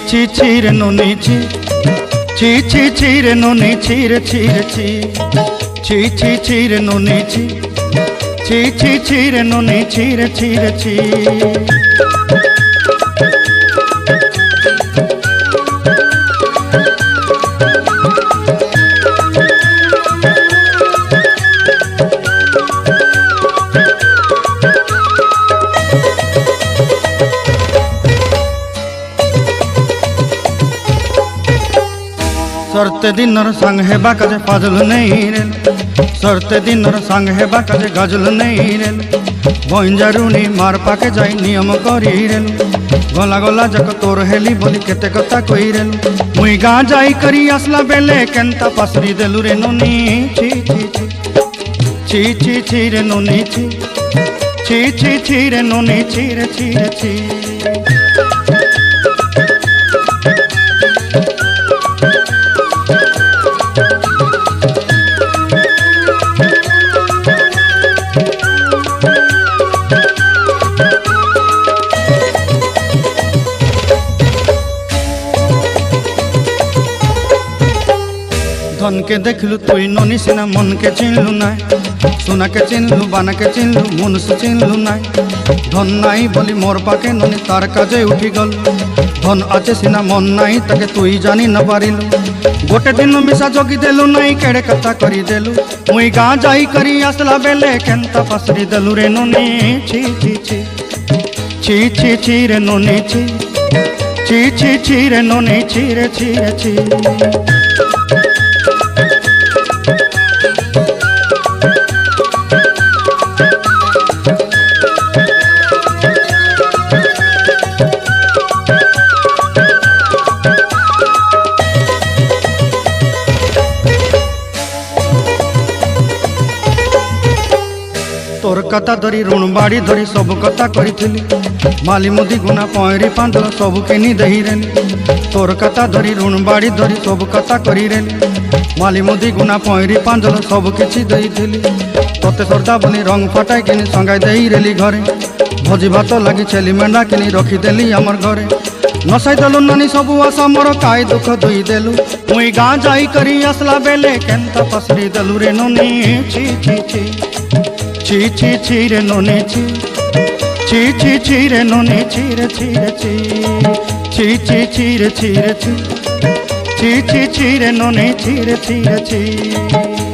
ছি ছি রে ননি ছি ছি ছি ছি রে ননি ছি রে ছি রে ছি ছি ছি ছি রে ননি ছি ছি ছি ছি রে ননি ছি রে ছি রে ছি। सरते दिनर संग हेबा काजे फाजल नहीं रेल सरते दिनर संग हेबा काजे गजल नहीं रेल बंजारुनी मार पाके जाई नियम करी रेल गला गला जक तोर हेली बोली केते कथा कई रेल मुई गाँ जाई करी आसला बेले केंता पासरी देलु रे नोनी छी छी छी छी छी छी रे नोनी छी छी छी छी रे नोनी छी रे छी रे छी। धन के देखलु तुई ननी सिना मन के चिन्हलु नाय सोना के चिन्हलु बाना के चिन्हलु मनुष्य चिन्हलु नाय धन नाई बोली मोर पाके ननी तार काजे उठी गल धन आचे सिना मन नाई ताके तुई जानी न पारिलु गोटे दिन मिसा जगी देलु नाई केड़े कथा करी देलु मुई गाँ जाई करी आसला बेले केंता पासरी देलु रे ननी छी छी छी छी छी छी रे ननी छी छी छी छी रे ननी छी रे छी रे छी। तोर कथा धरी ऋण बाड़ी धरी सब कथा करी माली मुदी गुना पहरी पांदल सब किनी दही रेली तोर कथा धरी ऋण बाड़ी धरी सब कथा करी रेली माली मुदी गुना पहरी पांदल सब किछि दही थिली तोते सरदा बनी रंग फटाई किनी संगाई दही रेली घरे भोजी भात लगी छेली मेंढा किनी रखीदेली आमर घरे नसाई देलु नानी सबू आशा मोर काई दुख दुई देलु मुई गाँ जाई करी आसला बेले केंता पसरी देलु रे नोनी छी छी छी ची ची ची रे नोनी ची ची ची ची रे नोनी ची रे ची रे ची ची ची ची रे ची रे ची ची ची ची रे नोनी ची रे ची रे ची।